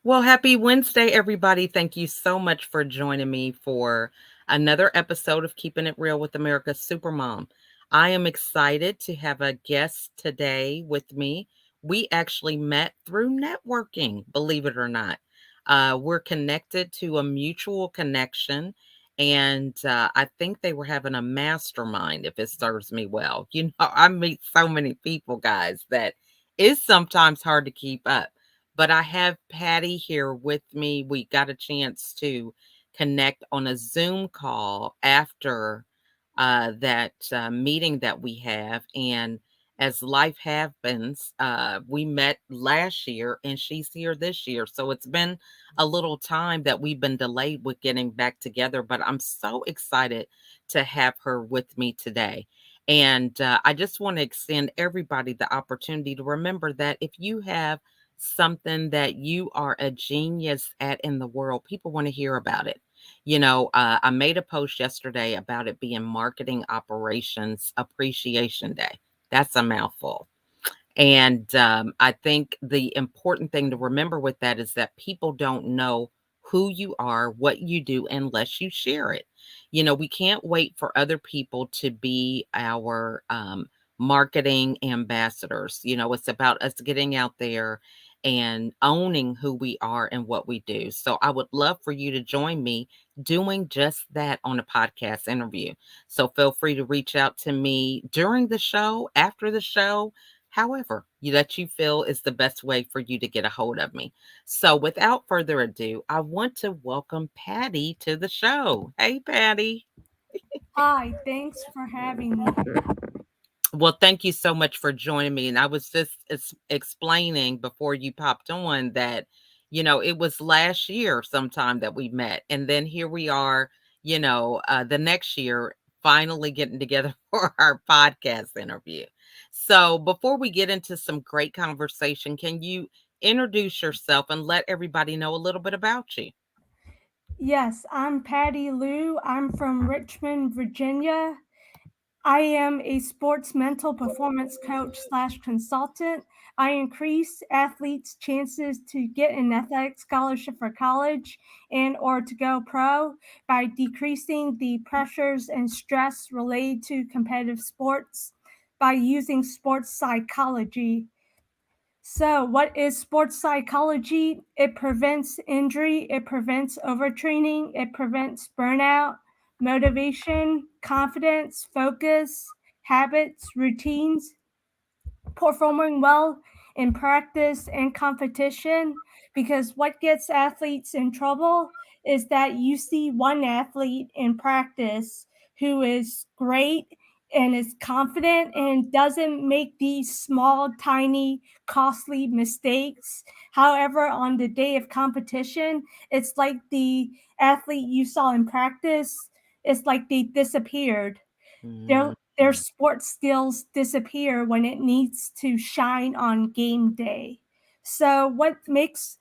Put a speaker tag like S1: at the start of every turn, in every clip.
S1: Well, happy Wednesday, everybody. Thank you so much for joining me for another episode of Keeping It Real with America's Supermom. I am excited to have a guest today with me. We actually met through networking, believe it or not. We're connected to a mutual connection, and I think they were having a mastermind, if it serves me well. I meet so many people, guys, that is sometimes hard to keep up, but I have Patty here with me. We got a chance to connect on a Zoom call after that meeting that we have. And as life happens, we met last year and she's here this year. So it's been a little time that we've been delayed with getting back together, but I'm so excited to have her with me today. And I just want to extend everybody the opportunity to remember that if you have something that you are a genius at in the world, people want to hear about it. I made a post yesterday about it being Marketing Operations Appreciation Day. That's a mouthful. And I think the important thing to remember with that is that people don't know who you are, what you do, unless you share it. We can't wait for other people to be our marketing ambassadors. It's about us getting out there and owning who we are and what we do. So I would love for you to join me doing just that on a podcast interview. So feel free to reach out to me during the show, after the show, however that you feel is the best way for you to get a hold of me. So without further ado, I want to welcome Patty to the show. Hey, Patty.
S2: Hi, thanks for having me.
S1: Well, thank you so much for joining me. And I was just explaining before you popped on that, it was last year sometime that we met. And then here we are, the next year, finally getting together for our podcast interview. So before we get into some great conversation, can you introduce yourself and let everybody know a little bit about you?
S2: Yes, I'm Patty Luu. I'm from Richmond, Virginia. I am a sports mental performance coach slash consultant. I increase athletes' chances to get an athletic scholarship for college and or to go pro by decreasing the pressures and stress related to competitive sports by using sports psychology. So, what is sports psychology? It prevents injury, it prevents overtraining, it prevents burnout, motivation, confidence, focus, habits, routines, performing well in practice and competition, because what gets athletes in trouble is that you see one athlete in practice who is great and is confident and doesn't make these small, tiny, costly mistakes. However, on the day of competition, it's like the athlete you saw in practice, it's like they disappeared. Their
S1: Mhm.
S2: sports skills disappear when it needs to shine on game day. So, what makes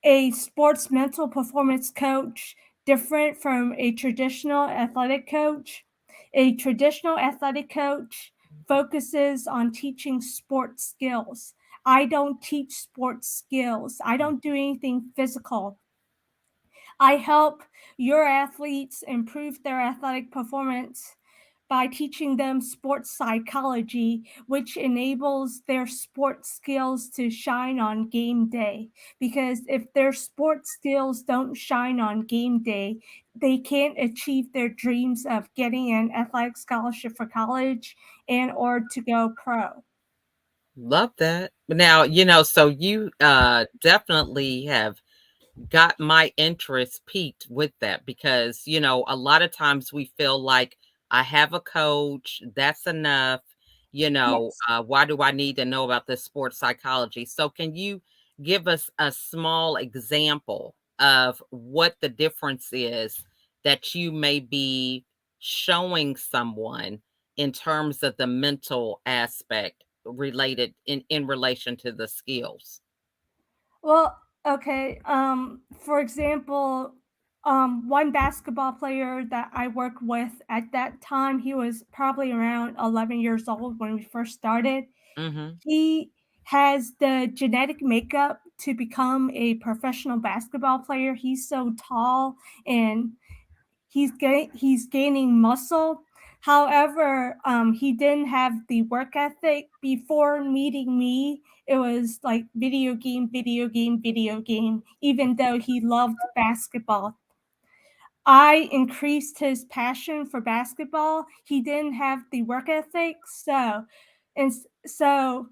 S2: a sports mental performance coach different from a traditional athletic coach? A traditional athletic coach focuses on teaching sports skills. I don't teach sports skills. I don't do anything physical. I help your athletes improve their athletic performance by teaching them sports psychology, which enables their sports skills to shine on game day. Because if their sports skills don't shine on game day, they can't achieve their dreams of getting an athletic scholarship for college and or to go pro.
S1: Love that. Now, so you definitely have got my interest peaked with that because, a lot of times we feel like I have a coach, that's enough.
S2: Yes.
S1: Why do I need to know about this sports psychology? So, can you give us a small example of what the difference is that you may be showing someone in terms of the mental aspect related in relation to the skills?
S2: Well, okay. For example, one basketball player that I worked with at that time, he was probably around 11 years old when we first started.
S1: Mhm.
S2: He has the genetic makeup to become a professional basketball player. He's so tall and he's gaining muscle. However, he didn't have the work ethic. Before meeting me, it was like video game, video game, video game, even though he loved basketball. I increased his passion for basketball. He didn't have the work ethic, and so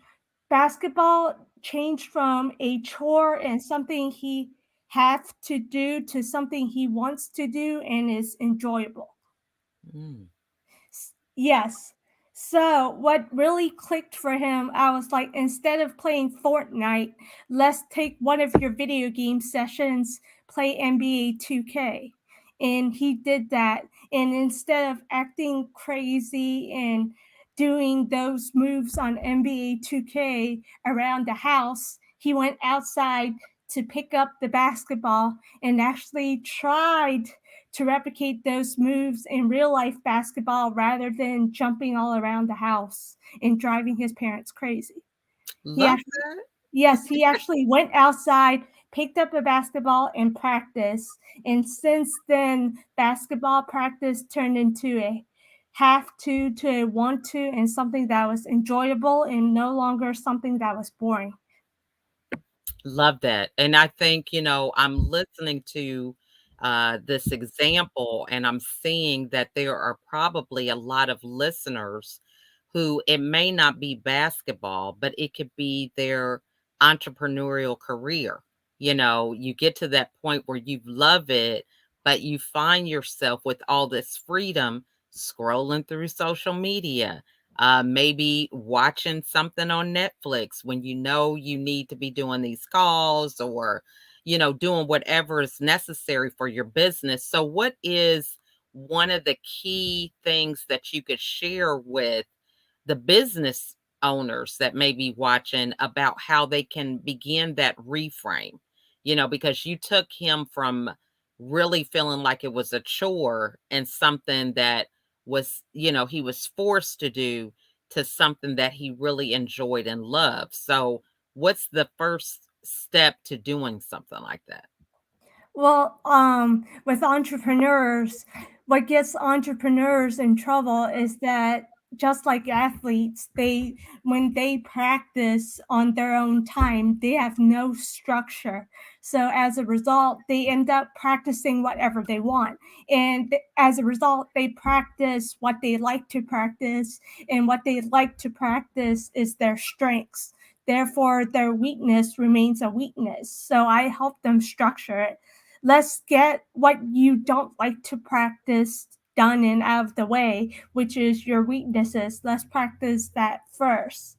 S2: basketball changed from a chore and something he has to do to something he wants to do and is enjoyable.
S1: Mm.
S2: Yes. So what really clicked for him, I was like, instead of playing Fortnite, let's take one of your video game sessions, play NBA 2K. And he did that. And instead of acting crazy and doing those moves on NBA 2K around the house, he went outside to pick up the basketball and actually tried to replicate those moves in real life basketball rather than jumping all around the house and driving his parents crazy. He
S1: Love
S2: actually,
S1: that.
S2: yes, he actually went outside, picked up a basketball and practiced. And since then, basketball practice turned into a have to a want to and something that was enjoyable and no longer something that was boring.
S1: Love that. And I think, I'm listening to this example and I'm seeing that there are probably a lot of listeners who it may not be basketball, but it could be their entrepreneurial career. You get to that point where you love it, but you find yourself with all this freedom scrolling through social media, maybe watching something on Netflix when you know you need to be doing these calls or, doing whatever is necessary for your business. So, what is one of the key things that you could share with the business owners that may be watching about how they can begin that reframe? Because you took him from really feeling like it was a chore and something that was, he was forced to do to something that he really enjoyed and loved. So, what's the first step to doing something like that?
S2: Well, with entrepreneurs, what gets entrepreneurs in trouble is that just like athletes, they when they practice on their own time, they have no structure. So as a result, they end up practicing whatever they want. And as a result, they practice what they like to practice, and what they like to practice is their strengths. Therefore, their weakness remains a weakness. So I help them structure it. Let's get what you don't like to practice done and out of the way, which is your weaknesses. Let's practice that first.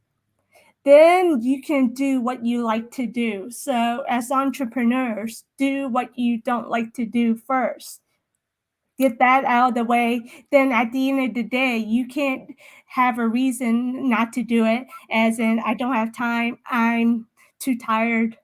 S2: Then you can do what you like to do. So, as entrepreneurs, do what you don't like to do first. Get that out of the way. Then, at the end of the day, you can't have a reason not to do it, as in, I don't have time, I'm too tired.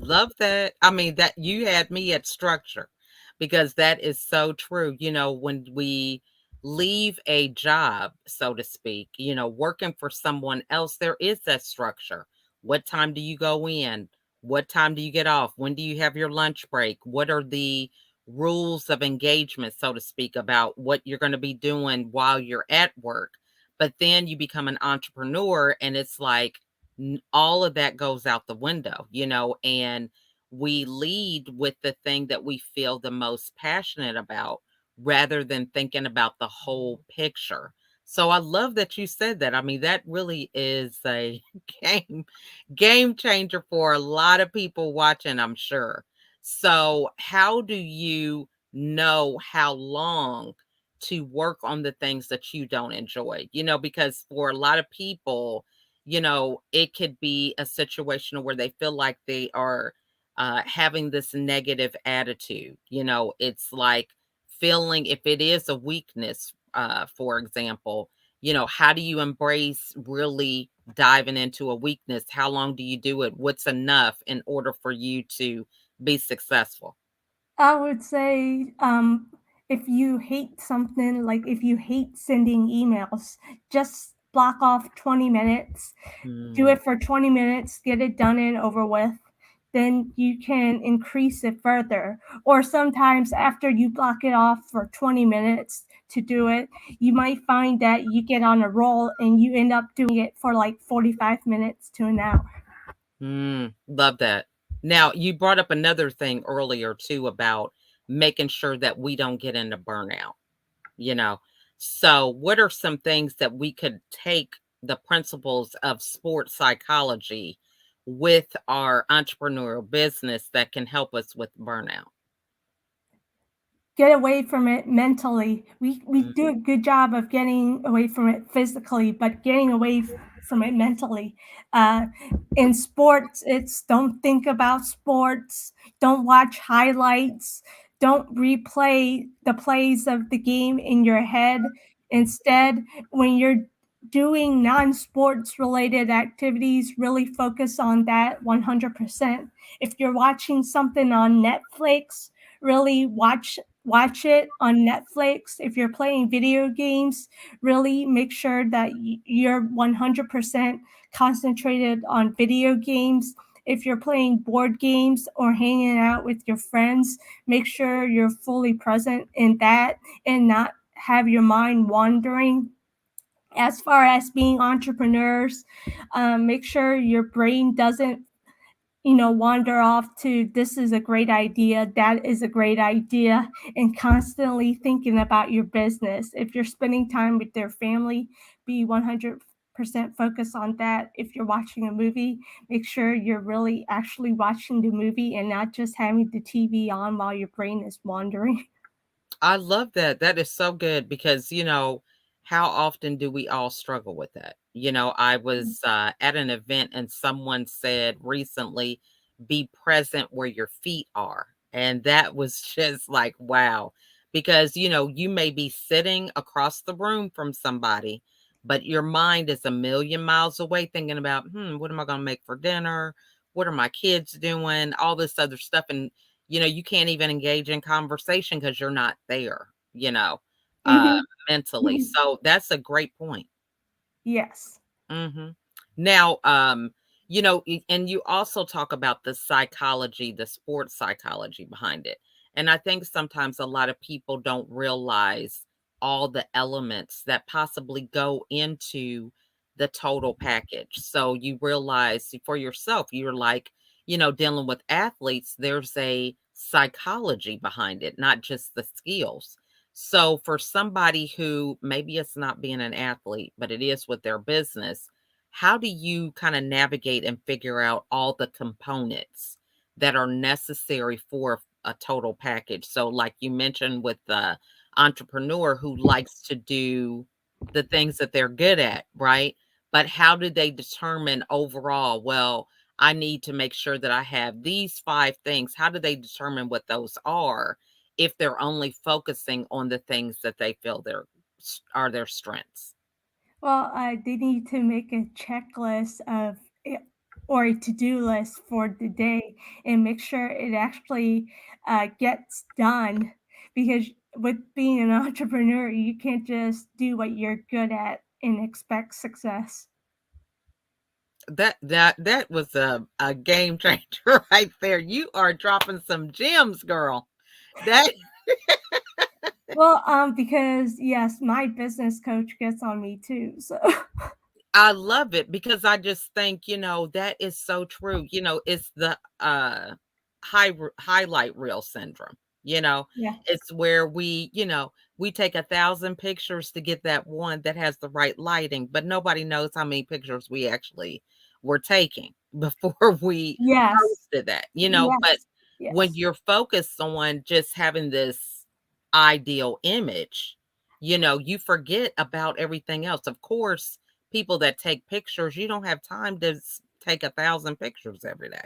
S1: Love that. I mean, that you had me at structure because that is so true. When we leave a job, so to speak, working for someone else, there is that structure. What time do you go in? What time do you get off? When do you have your lunch break? What are the rules of engagement, so to speak, about what you're going to be doing while you're at work? But then you become an entrepreneur and it's like, all of that goes out the window, and we lead with the thing that we feel the most passionate about rather than thinking about the whole picture. So I love that you said that. I mean, that really is a game game changer for a lot of people watching, I'm sure. So, how do you know how long to work on the things that you don't enjoy? Because for a lot of people, it could be a situation where they feel like they are having this negative attitude. It's like feeling if it is a weakness, for example, how do you embrace really diving into a weakness? How long do you do it? What's enough in order for you to be successful?
S2: I would say, if you hate something, like if you hate sending emails, just block off 20 minutes, do
S1: Mm.
S2: it for 20 minutes, get it done and over with. Then you can increase it further. Or sometimes after you block it off for 20 minutes to do it, you might find that you get on a roll and you end up doing it for like 45 minutes to an hour.
S1: Love that. Now, you brought up another thing earlier too about making sure that we don't get into burnout, you know. So, what are some things that we could take the principles of sports psychology with our entrepreneurial business that can help us with burnout?
S2: Get away from it mentally. We
S1: Mm,
S2: do a good job of getting away from it physically, but getting away from it mentally. Uh, in sports, it's don't think about sports, don't watch highlights, don't replay the plays of the game in your head. Instead, when you're doing non-sports related activities, really focus on that 100%. If you're watching something on Netflix, really watch it on Netflix. If you're playing video games, really make sure that you're 100% concentrated on video games. If you're playing board games or hanging out with your friends, make sure you're fully present in that and not have your mind wandering. As far as being entrepreneurs, make sure your brain doesn't wander off to this is a great idea, that is a great idea, and constantly thinking about your business. If you're spending time with their family, be 100% focused on that. If you're watching a movie, make sure you're really actually watching the movie and not just having the TV on while your brain is wandering.
S1: I love that. That is so good because, how often do we all struggle with that? I was at an event and someone said recently, be present where your feet are. And that was just like, wow. Because, you may be sitting across the room from somebody, but your mind is a million miles away thinking about, what am I going to make for dinner? What are my kids doing? All this other stuff. And you can't even engage in conversation because you're not there, you know, uh,
S2: Mhm.
S1: mentally. So that's a great point.
S2: Yes.
S1: Mhm. Now, and you also talk about the psychology, the sports psychology behind it. And I think sometimes a lot of people don't realize all the elements that possibly go into the total package. So you realize for yourself, you're like, dealing with athletes, there's a psychology behind it, not just the skills. So for somebody who maybe it's not being an athlete, but it is with their business, how do you kind of navigate and figure out all the components that are necessary for a total package? So like you mentioned with the entrepreneur who likes to do the things that they're good at, right? But how do they determine overall, well, I need to make sure that I have these 5 things. How do they determine what those are? If they're only focusing on the things that they feel are their strengths.
S2: Well, they need to make a checklist of it or a to-do list for the day and make sure it actually gets done. Because with being an entrepreneur, you can't just do what you're good at and expect success.
S1: That was a game changer right there. You are dropping some gems, girl. That
S2: Well, because yes, my business coach gets on me too. So
S1: I love it because I just think, that is so true. It's the highlight reel syndrome.
S2: yes,
S1: It's where we take 1,000 pictures to get that one that has the right lighting, but nobody knows how many pictures we actually were taking before we
S2: yes,
S1: posted that. But
S2: yes,
S1: when
S2: yes.
S1: you're focused on just having this ideal image, you forget about everything else. Of course, people that take pictures, you don't have time to take 1,000 pictures every day.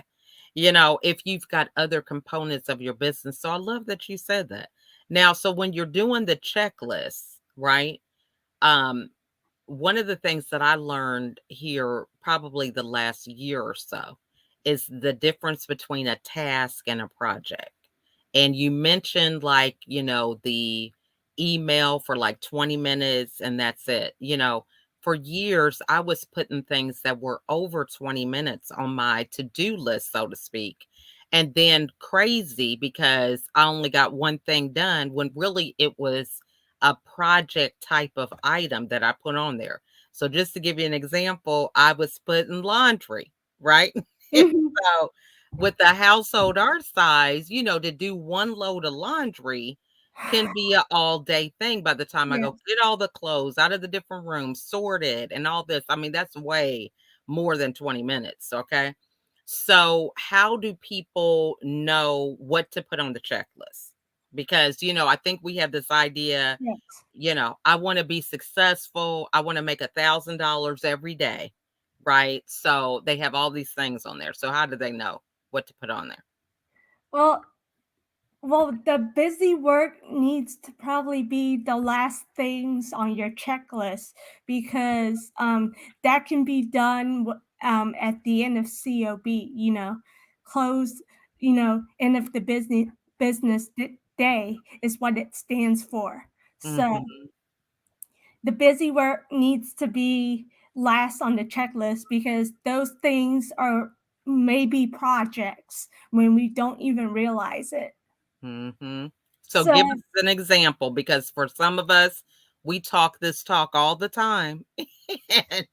S1: If you've got other components of your business. So I love that you said that. Now, so when you're doing the checklist, right? Um, one of the things that I learned here probably the last year or so is the difference between a task and a project. And you mentioned like, the email for like 20 minutes and that's it. for years, I was putting things that were over 20 minutes on my to-do list, so to speak. And then crazy because I only got one thing done when really it was a project type of item that I put on there. So just to give you an example, I was putting laundry, right?
S2: Mhm.
S1: So with the household our size, to do one load of laundry can be a all day thing by the time I go
S2: Yes.
S1: get all the clothes out of the different rooms, sorted and all this. I mean, that's way more than 20 minutes. Okay. So, how do people know what to put on the checklist? Because, I think we have this idea,
S2: Yes.
S1: I want to be successful. I want to make $1,000 every day. Right. So, they have all these things on there. So, how do they know what to put on there?
S2: Well, the busy work needs to probably be the last things on your checklist because that can be done at the end of COB, close, end of the day is what it stands for. So
S1: Hmm.
S2: the busy work needs to be last on the checklist because those things are maybe projects when we don't even realize it.
S1: Mhm. So
S2: So
S1: give us an example because for some of us, we talk this talk all the time and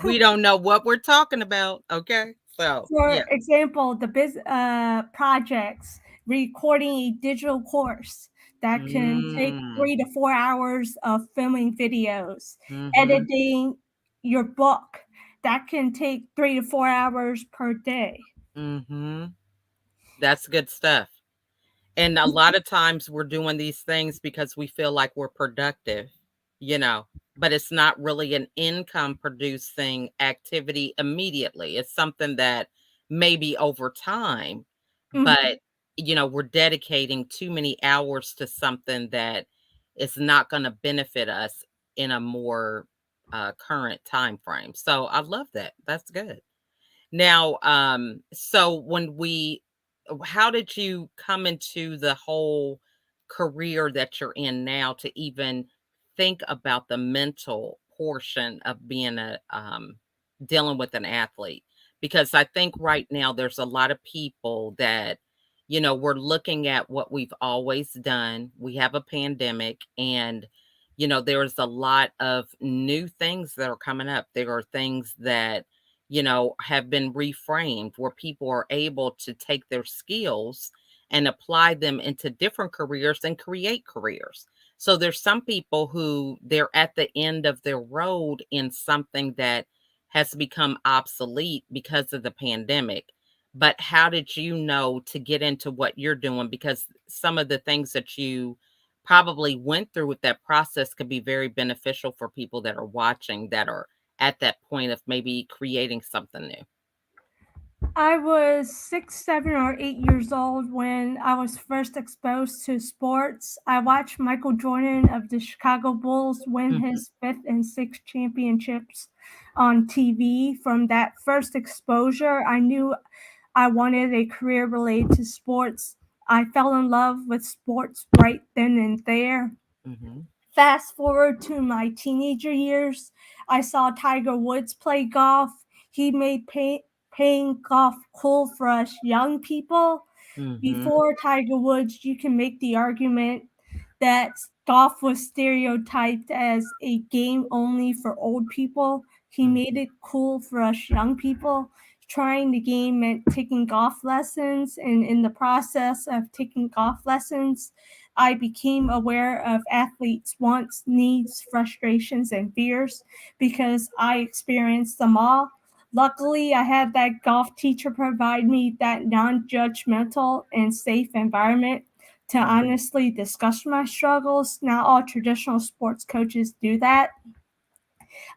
S1: we don't know what we're talking about, okay? So, yeah.
S2: for example, the projects, recording a digital course that can take
S1: Mm.
S2: 3 to 4 hours of filming videos,
S1: Mhm.
S2: editing your book that can take 3 to 4 hours per day.
S1: Mhm. That's good stuff. And a lot of times we're doing these things because we feel like we're productive, you know, but it's not really an income producing activity immediately. It's something that maybe over time,
S2: Mhm.
S1: but we're dedicating too many hours to something that is not going to benefit us in a more current time frame. So I love that. That's good. Now, so how did you come into the whole career that you're in now to even think about the mental portion of being dealing with an athlete? Because I think right now there's a lot of people that, we're looking at what we've always done. We have a pandemic and, there's a lot of new things that are coming up. There are things that have been reframed where people are able to take their skills and apply them into different careers and create careers. So there's some people who they're at the end of their road in something that has become obsolete because of the pandemic. But how did you know to get into what you're doing? Because some of the things that you probably went through with that process could be very beneficial for people that are watching that are at that point of maybe creating something new.
S2: I was 6, 7, or 8 years old when I was first exposed to sports. I watched Michael Jordan of the Chicago Bulls win
S1: Mhm,
S2: his fifth and sixth championships on TV. From that first exposure, I knew I wanted a career related to sports. I fell in love with sports right then and there.
S1: mhm,
S2: Fast forward to my teenager years, I saw Tiger Woods play golf. He made playing golf cool for us young people.
S1: mhm,
S2: Before Tiger Woods, you can make the argument that golf was stereotyped as a game only for old people. He made
S1: mhm,
S2: it cool for us young people. Trying the game meant taking golf lessons, and in the process of taking golf lessons, I became aware of athletes' wants, needs, frustrations, and fears because I experienced them all. Luckily, I had that golf teacher provide me that non judgmental and safe environment to
S1: mhm,
S2: honestly discuss my struggles. Not all traditional sports coaches do that.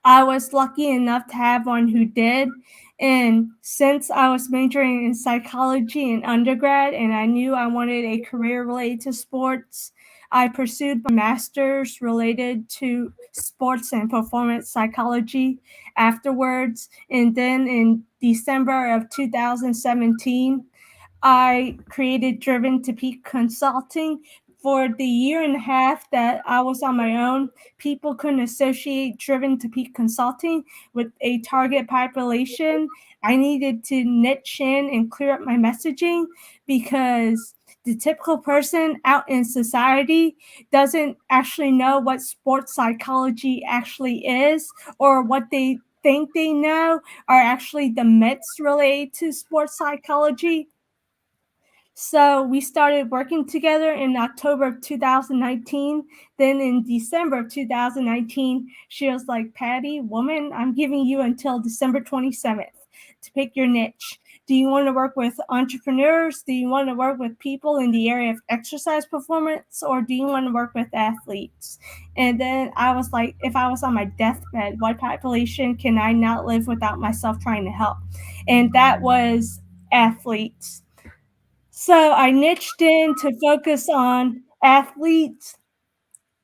S2: I was lucky enough to have one who did. And since I was majoring in psychology in undergrad and I knew I wanted a career related to sports, I pursued my master's related to sports and performance psychology afterwards. And then in December of 2017, I created Driven to Peak Consulting for the year and a half that I was on my own, people couldn't associate driven to peak consulting with a target population. I needed to niche in and clear up my messaging because the typical person out in society doesn't actually know what sports psychology actually is, or what they think they know are actually the myths related to sports psychology. So we started working together in October of 2019. Then in December of 2019, she was like, Patty, woman, I'm giving you until December 27th to pick your niche. Do you want to work with entrepreneurs? Do you want to work with people in the area of exercise performance? Or do you want to work with athletes? And then I was like, if I was on my deathbed, what population can I not live without myself trying to help? And that was athletes. So I niched in to focus on athletes.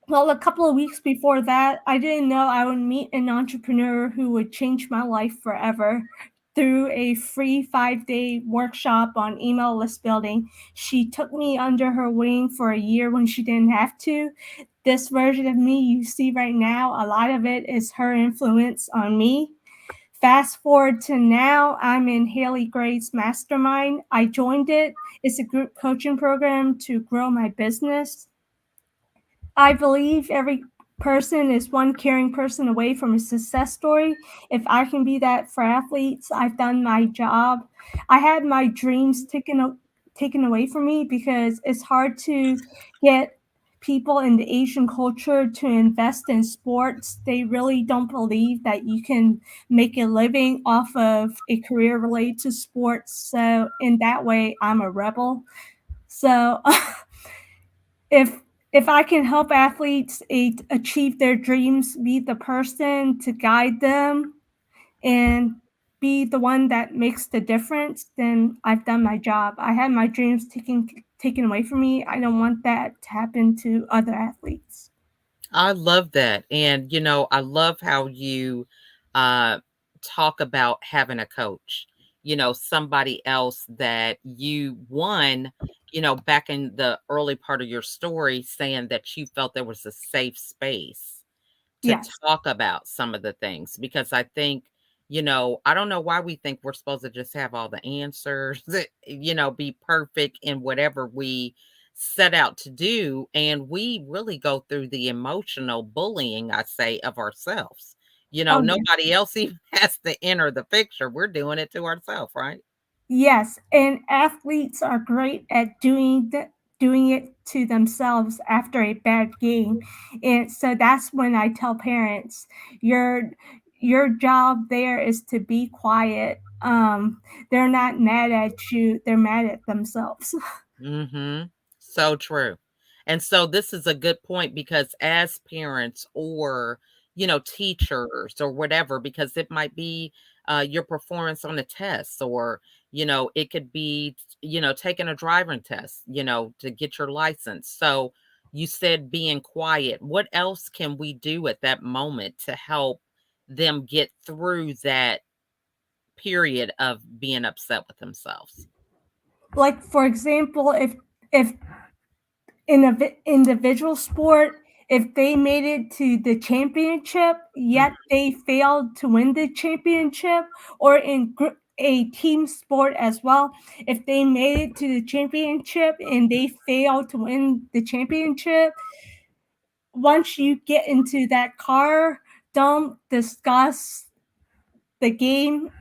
S2: Well, a couple of weeks before that, I didn't know I would meet an entrepreneur who would change my life forever through a free 5-day workshop on email list building. She took me under her wing for a year when she didn't have to. This version of me you see right now, a lot of it is her influence on me. Fast forward to now, I'm in Haley Gray's mastermind. I joined it. It's a group coaching program to grow my business. I believe every person is one caring person away from a success story. If I can be that for athletes, I've done my job. I had my dreams taken away from me because it's hard to get people in the Asian culture to invest in sports. They really don't believe that you can make a living off of a career related to sports. So in that way, I'm a rebel. So if if I can help athletes achieve their dreams, be the person to guide them, and be the one that makes the difference, then I've done my job. I had my dreams taken away from me. I don't want that to happen to other athletes.
S1: I love that. And, I love how you uh, talk about having a coach, somebody else that you won, back in the early part of your story, saying that you felt there was a safe space to
S2: Yes.
S1: talk about some of the things because I think, I don't know why we think we're supposed to just have all the answers, be perfect in whatever we set out to do. And we really go through the emotional bullying, I say, of ourselves.
S2: Oh, yeah.
S1: Nobody else even has to enter the picture. We're doing it to ourselves, right?
S2: Yes, and athletes are great at doing it to themselves after a bad game. And so that's when I tell parents, your job there is to be quiet. They're not mad at you, they're mad at themselves.
S1: Mhm. So true. And so this is a good point because as parents or, teachers or whatever, because it might be your performance on a test or, it could be, taking a driving test, to get your license. So you said being quiet. What else can we do at that moment to help them get through that period of being upset with themselves?
S2: Like for example, if in a individual sport, if they made it to the championship yet they failed to win the championship, or in a team sport as well, if they made it to the championship and they failed to win the championship, once you get into that car, don't discuss the game,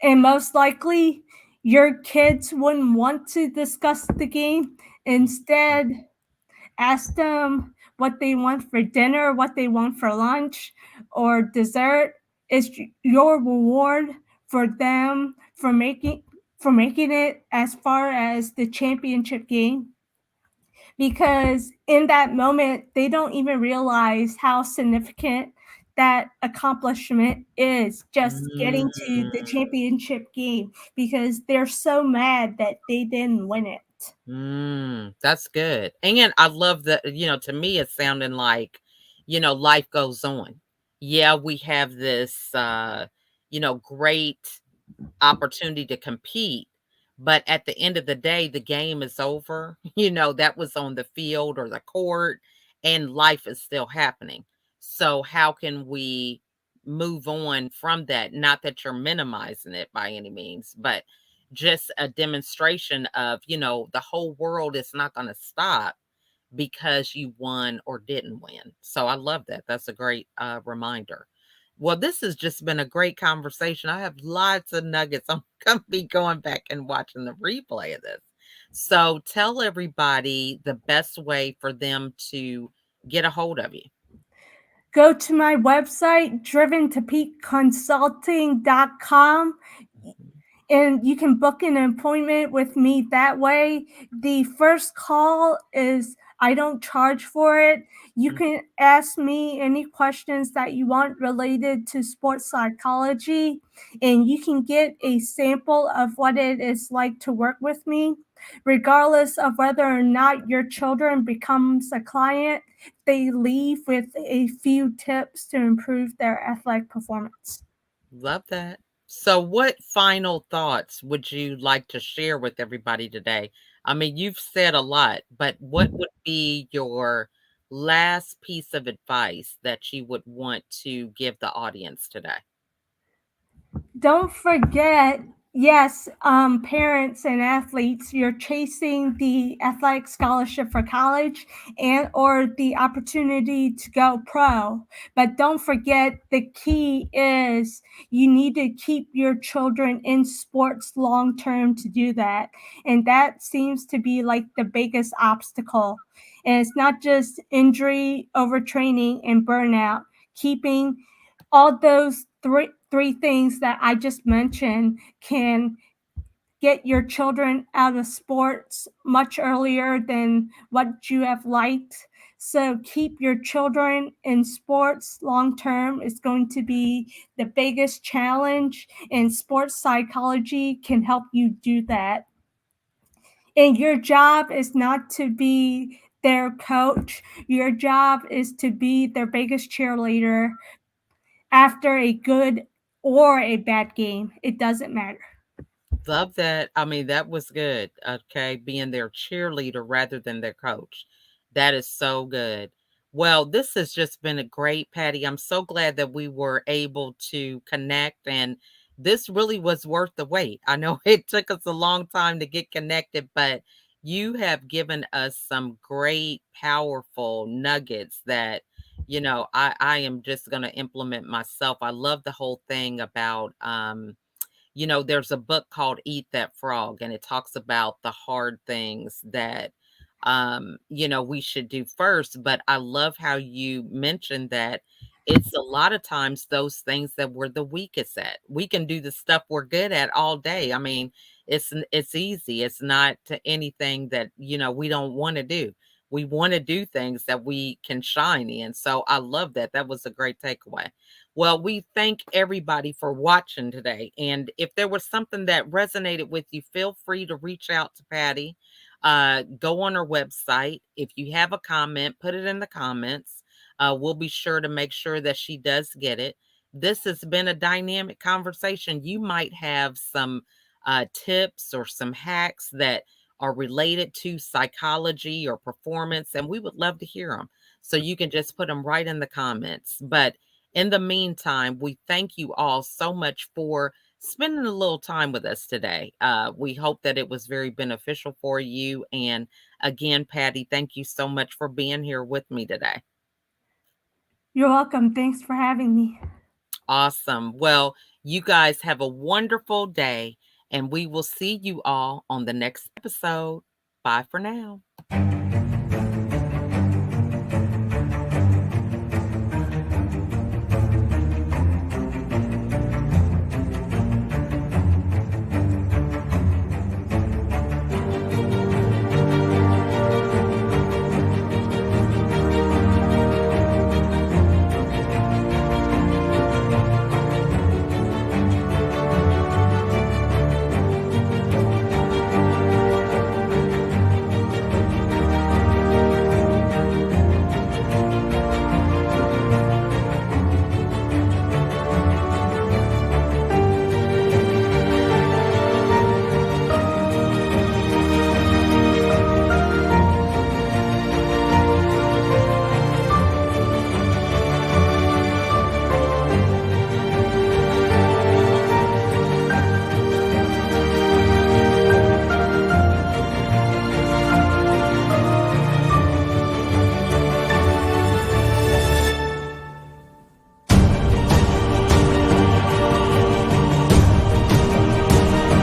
S2: and most likely your kids wouldn't want to discuss the game. Instead, ask them what they want for dinner, what they want for lunch or dessert. Is your reward for them for making it as far as the championship game, because in that moment they don't even realize how significant that accomplishment is, just getting to the
S1: Mm.
S2: championship game, because they're so mad that they didn't win it.
S1: That's good. And I love that, to me, it's sounding like, life goes on. Yeah, we have this, great opportunity to compete, But at the end of the day, the game is over. That was on the field or the court, and life is still happening. So, how can we move on from that? Not that you're minimizing it by any means, but just a demonstration of, the whole world is not going to stop because you won or didn't win. So I love that. That's a great reminder. Well, this has just been a great conversation. I have lots of nuggets. I'm going to be going back and watching the replay of this. So tell everybody the best way for them to get a hold of you.
S2: Go to my website, driventopeakconsulting.com,
S1: Mhm.
S2: and you can book an appointment with me that way. The first call is I don't charge for it. You
S1: Mm.
S2: can ask me any questions that you want related to sports psychology, and you can get a sample of what it is like to work with me. Regardless of whether or not your children becomes a client, they leave with a few tips to improve their athletic performance.
S1: Love that. So, what final thoughts would you like to share with everybody today? I mean, you've said a lot, but what would be your last piece of advice that you would want to give the audience today?
S2: Don't forget, yes, parents and athletes, you're chasing the athletic scholarship for college and or the opportunity to go pro. But don't forget, the key is you need to keep your children in sports long term to do that. And that seems to be like the biggest obstacle. And it's not just injury, overtraining, and burnout. Keeping all those three things that I just mentioned can get your children out of sports much earlier than what you have liked. So keep your children in sports long term is going to be the biggest challenge, and sports psychology can help you do that. And your job is not to be their coach. Your job is to be their biggest cheerleader after a good or a bad game. It doesn't matter.
S1: Love that. I mean, that was good. Okay. Being their cheerleader rather than their coach. That is so good. Well, this has just been a great, Patty. I'm so glad that we were able to connect, and this really was worth the wait. I know it took us a long time to get connected, but you have given us some great, powerful nuggets that, I am just going to implement myself. I love the whole thing about, there's a book called Eat That Frog, and it talks about the hard things that, we should do first. But I love how you mentioned that it's a lot of times those things that we're the weakest at. We can do the stuff we're good at all day. I mean, it's easy. It's not to anything that, we don't want to do. We want to do things that we can shine in. So I love that. That was a great takeaway. Well, we thank everybody for watching today. And if there was something that resonated with you, feel free to reach out to Patty. Go on her website. If you have a comment, put it in the comments. We'll be sure to make sure that she does get it. This has been a dynamic conversation. You might have some tips or some hacks that are related to psychology or performance, and we would love to hear them. So you can just put them right in the comments. But in the meantime, we thank you all so much for spending a little time with us today. We hope that it was very beneficial for you. And again, Patty, thank you so much for being here with me today.
S2: You're welcome. Thanks for having me.
S1: Awesome. Well, you guys have a wonderful day, and we will see you all on the next episode. Bye for now.